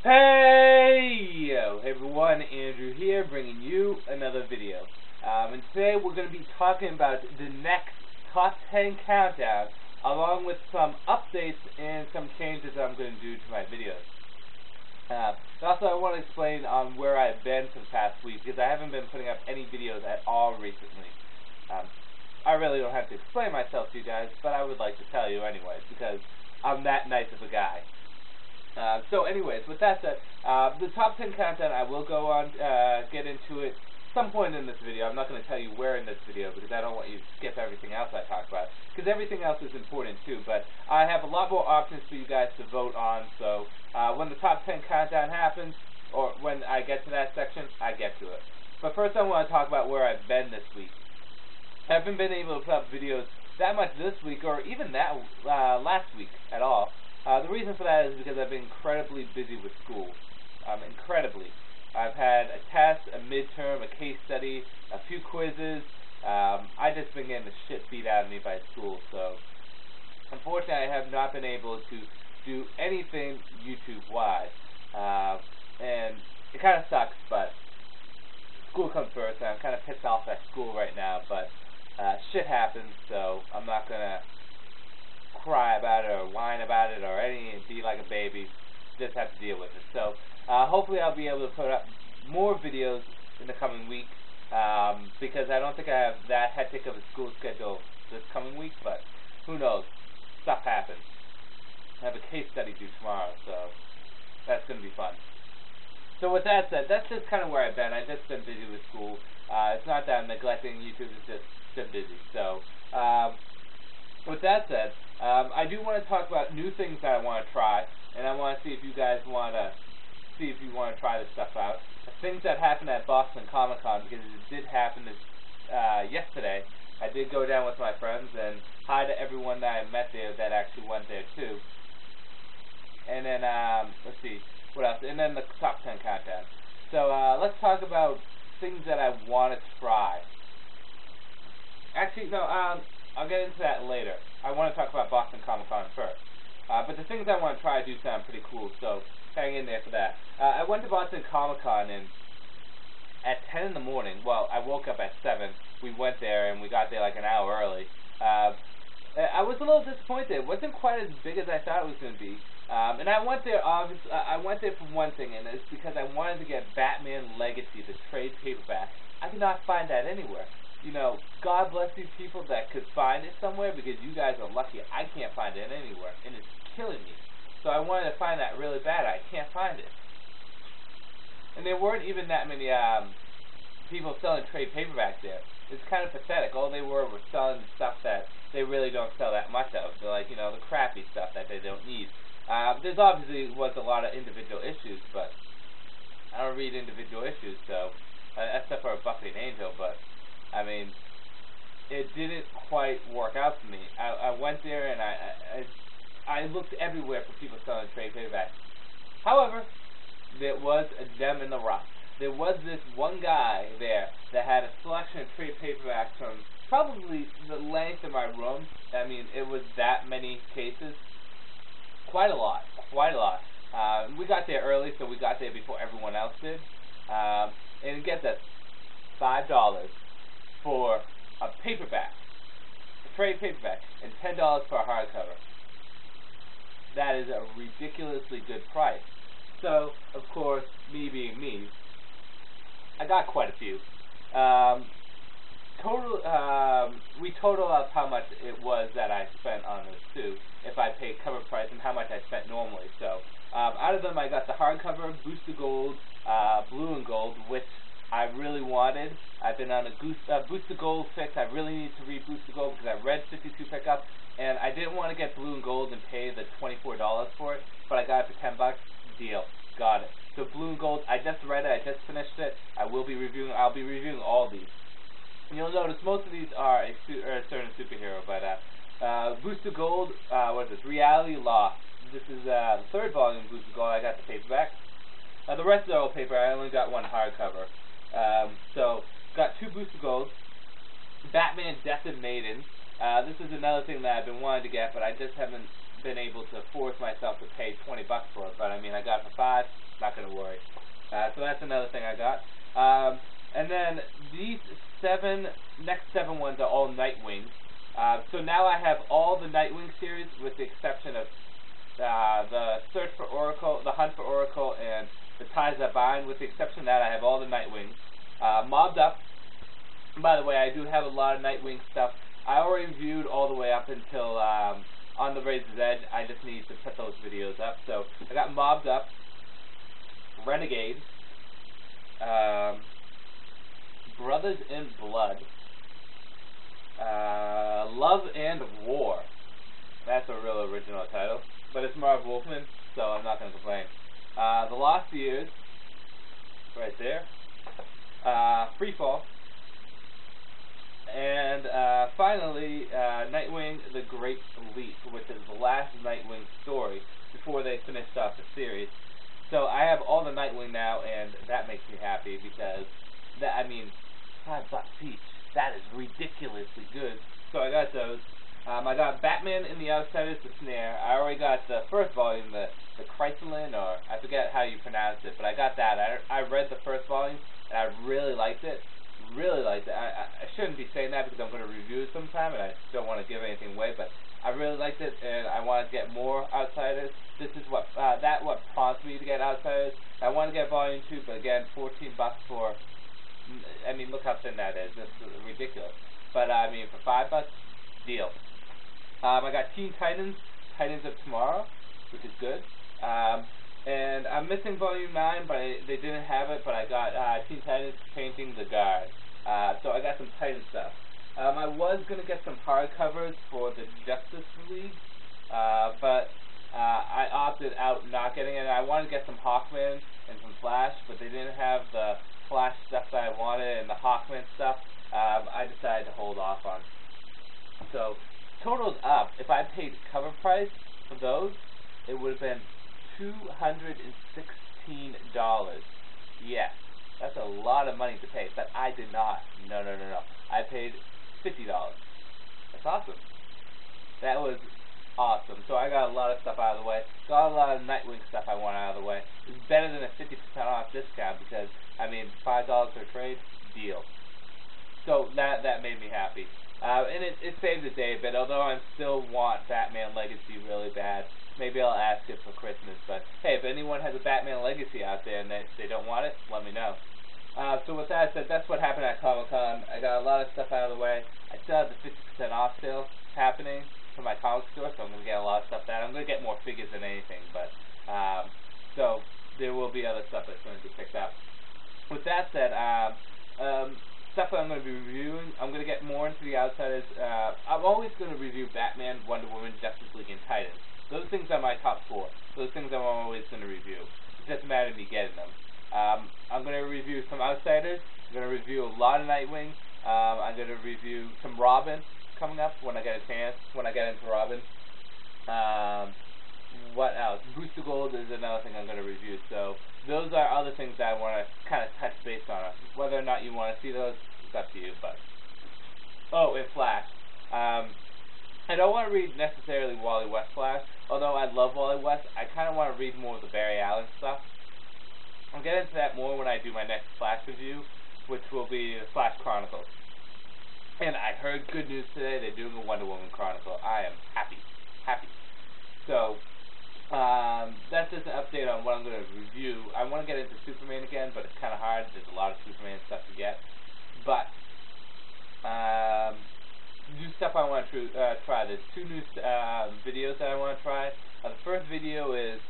Hey everyone, Andrew here, bringing you another video. And today we're going to be talking about the next top 10 countdown, along with some updates and some changes I'm going to do to my videos. Also, I want to explain on where I've been for the past week, because I haven't been putting up any videos at all recently. I really don't have to explain myself to you guys, but I would like to tell you anyways, because I'm that nice of a guy. So anyways, with that said, the top 10 countdown, I will go on, get into it some point in this video. I'm not going to tell you where in this video, because I don't want you to skip everything else I talk about, because everything else is important too, but I have a lot more options for you guys to vote on, so when the top 10 countdown happens, or when I get to that section, I get to it. But first I want to talk about where I've been this week. I haven't been able to put up videos that much this week, or even that last week at all. The reason for that is because I've been incredibly busy with school. Incredibly. I've had a test, a midterm, a case study, a few quizzes. I've just been getting the shit beat out of me by school, so unfortunately I have not been able to do anything YouTube-wise. And it kind of sucks, but school comes first, and I'm kind of pissed off at school right now, but shit happens, so I'm not going to cry about it or whine about it or anything, be like a baby. Just have to deal with it. So hopefully I'll be able to put up more videos in the coming week, because I don't think I have that hectic of a school schedule this coming week, but who knows, stuff happens. I have a case study due tomorrow, so that's going to be fun. So with that said, that's just kind of where I've been. I've just been busy with school. It's not that I'm neglecting YouTube, it's just been busy. So with that said, I do want to talk about new things that I want to try, and I want to see if you guys want to try this stuff out. Things that happened at Boston Comic Con, because it did happen yesterday. I did go down with my friends, and hi to everyone that I met there that actually went there too. And then let's see what else, and then the top 10 countdown. So let's talk about things that I want to try. Actually, no, I'll get into that later. I want to talk about Boston Comic Con first. But the things I want to try do sound pretty cool, so hang in there for that. I went to Boston Comic Con, and at 10 in the morning, well, I woke up at 7. We went there, and we got there like an hour early. I was a little disappointed. It wasn't quite as big as I thought it was going to be. And I went there, obviously, I went there for one thing, and it's because I wanted to get Batman Legacy, the trade paperback. I could not find that anywhere. You know, God bless these people that could find it somewhere, because you guys are lucky. I can't find it anywhere, and it's killing me. So I wanted to find that really bad. I can't find it. And there weren't even that many people selling trade paperbacks there. It's kind of pathetic. All they were selling stuff that they really don't sell that much of. They're like, you know, the crappy stuff that they don't need. There's obviously was a lot of individual issues, but I don't read individual issues, so except for Buffy and Angel, but I mean, it didn't quite work out for me. I went there and I looked everywhere for people selling trade paperbacks. However, there was a gem in the rough. There was this one guy there that had a selection of trade paperbacks from probably the length of my room. I mean, it was that many cases. Quite a lot. Quite a lot. We got there early, so we got there before everyone else did. And get this, $5 for a paperback, a trade paperback, and $10 for a hardcover. That is a ridiculously good price. So, of course, me being me, I got quite a few. We total up how much it was that I spent on this too, if I paid cover price, and how much I spent normally. So, out of them, I got the hardcover, Booster Gold, Blue and Gold, which I really wanted. I've been on a Booster Gold fix. I really need to read Booster Gold because I read 52 pickup, and I didn't want to get Blue and Gold and pay the $24 for it, but I got it for $10. Deal. Got it. So Blue and Gold, I just read it. I just finished it. I'll be reviewing all these. You'll notice most of these are a certain superhero, but Booster Gold, what is this? Reality Lost. This is the third volume of Booster Gold. I got the paperback. The rest of the old paper, I only got one hardcover. So, got 2 Booster Golds. Batman Death of Maiden. This is another thing that I've been wanting to get, but I just haven't been able to force myself to pay $20 for it, but I mean, I got it for 5, not going to worry. So that's another thing I got. And then these next seven ones are all Nightwing. So now I have all the Nightwing series with the exception of the Search for Oracle, the Hunt for Oracle, and the Ties That Bind. With the exception of that, I have all the Nightwings. Mobbed Up. By the way, I do have a lot of Nightwing stuff. I already reviewed all the way up until On the Razor's Edge. I just need to put those videos up. So I got Mobbed Up, Renegade, Brothers in Blood, Love and War. That's a real original title, but it's Marv Wolfman, so I'm not going to complain. The Lost Years, right there. Freefall. And finally, Nightwing, The Great Leap, which is the last Nightwing story before they finished off the series. So I have all the Nightwing now, and that makes me happy because, I mean, $5 each. That is ridiculously good. So I got those. I got Batman in the Outsiders, The Snare. I already got the first volume, the Chrysalin, or I forget how you pronounce it, but I got that. I read the first volume, and I really liked it. Really liked it. I shouldn't be saying that because I'm going to review it sometime, and I don't want to give anything away, but I really liked it, and I want to get more Outsiders. This is what prompts me to get Outsiders. I want to get Volume 2, but again, $14 for, I mean, look how thin that is. It's ridiculous. But, I mean, for $5, deal. I got Teen Titans, Titans of Tomorrow, which is good. And I'm missing Volume 9, but they didn't have it, but I got Teen Titans Painting the Guard. So I got some Titan stuff. I was going to get some hardcovers for the Justice League, but I opted out not getting it. I wanted to get some Hawkman and some Flash, but they didn't have the Flash stuff that I wanted and the Hawkman stuff. I decided to hold off on. So, totaled up, if I paid cover price for those, it would have been $216. Yes, that's a lot of money to pay, but I did not. No. I paid $50. That's awesome. That was awesome. So I got a lot of stuff out of the way. Got a lot of Nightwing stuff I want out of the way. It's better than a 50% off discount because, I mean, $5 for a trade, deal. So that made me happy. And it saved the day a bit, although I still want Batman Legacy really bad. Maybe I'll ask it for Christmas, but hey, if anyone has a Batman Legacy out there and they don't want it, let me know. So with that said, that's what happened at Comic-Con. I got a lot of stuff out of the way. I still have the 50% off sale happening for my comic store, so I'm going to get a lot of stuff there. I'm going to get more figures than anything, but so there will be other stuff that's going to be picked up. With that said, stuff that I'm going to be reviewing, I'm going to get more into the Outsiders. I'm always going to review Batman, Wonder Woman, Justice League, and Titans. Those things are my top 4. Those things I'm always going to review. It's just a matter of me getting them. I'm going to review some Outsiders. I'm going to review a lot of Nightwing. I'm going to review some Robin coming up when I get a chance, when I get into Robin. What else? Booster Gold is another thing I'm going to review. So those are other things that I want to kind of touch base on. Whether or not you want to see those, it's up to you. But and Flash. I don't want to read necessarily Wally West Flash, although I love Wally West. I kind of want to read more of the Barry Allen stuff. I'll get into that more when I do my next Flash review, which will be the Flash Chronicles. And I heard good news today. They're doing a Wonder Woman Chronicle. I am happy. So that's just an update on what I'm going to review. I want to get into Superman again, but it's kind of hard. There's a lot of Superman stuff to get. But new stuff I want to try. There's 2 new videos that I want to try. The first video is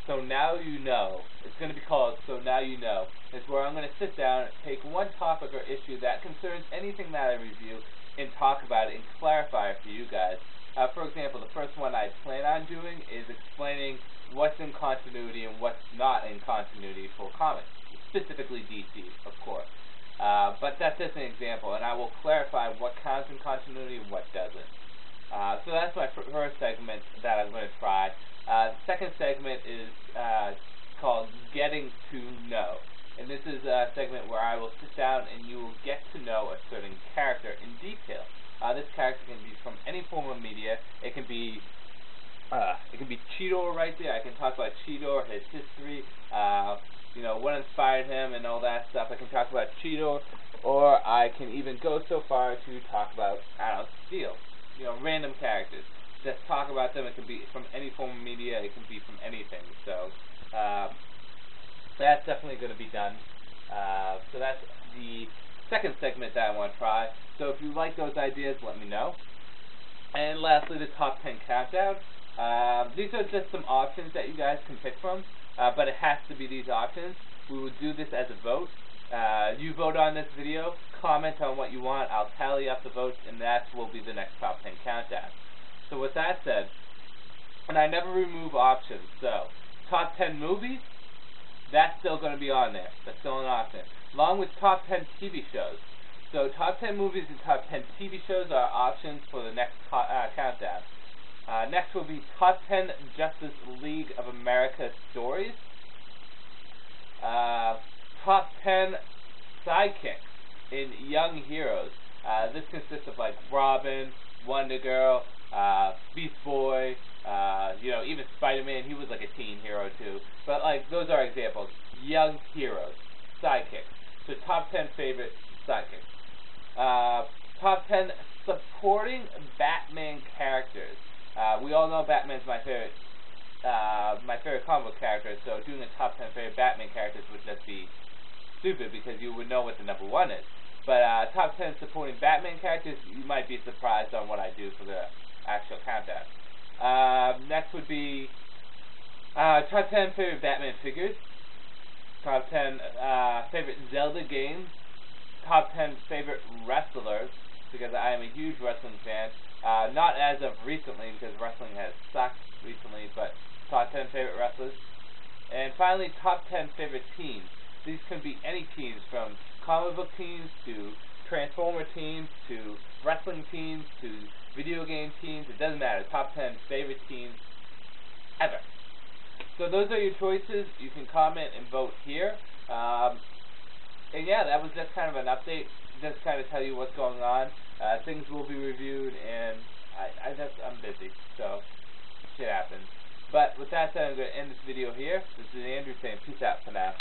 So Now You Know. It's going to be called So Now You Know. It's where I'm going to sit down, take one topic or issue that concerns anything that I review, and talk about it and clarify it for you guys. For example, the first one I plan on doing is explaining what's in continuity and what's not in continuity for comics, specifically DC, of course. But that's just an example, and I will clarify what counts in continuity and what doesn't. So that's my first segment that I'm going to try. The second segment is called Getting to Know. And this is a segment where I will sit down and you will get to know a certain character in detail. This character can be from any form of media. It can be It can be Cheetor right there. I can talk about Cheetor, his history, what inspired him and all that stuff. I can talk about Cheetor, or I can even go so far to talk about, Steel, random characters. Just talk about them. It can be from any form of media. It can be from anything. So that's definitely going to be done. So that's the second segment that I want to try. So if you like those ideas, let me know. And lastly, the top 10 countdown. These are just some options that you guys can pick from, but it has to be these options. We will do this as a vote. You vote on this video, comment on what you want, I'll tally up the votes, and that will be the next top 10 countdown. So with that said, and I never remove options, so top 10 movies, that's still going to be on there. That's still an option. Along with top 10 TV shows. So top 10 movies and top 10 TV shows are options for the next countdown. Next will be top 10 Justice League of America stories. Top 10 sidekicks in Young Heroes. This consists of like Robin, Wonder Girl, Beast Boy, even Spider-Man. He was like a teen hero too. But like those are examples. Young heroes, sidekicks. So top 10 favorite sidekicks. Top 10 supporting Batman characters. We all know Batman's my favorite comic book character, so doing a top 10 favorite Batman characters would just be stupid because you would know what the number one is. But top 10 supporting Batman characters, you might be surprised on what I do for the actual countdown. Next would be top 10 favorite Batman figures, top 10 favorite Zelda games, top 10 favorite wrestlers, because I am a huge wrestling fan. Not as of recently, because wrestling has sucked recently, but top 10 favorite wrestlers. And finally, top 10 favorite teams. These can be any teams, from comic book teams to Transformer teams to wrestling teams to video game teams. It doesn't matter. Top 10 favorite teams ever. So those are your choices. You can comment and vote here. And yeah, that was just kind of an update. Just kind of tell you what's going on. Things will be reviewed, and I'm busy, so shit happens. But with that said, I'm going to end this video here. This is Andrew saying peace out for now.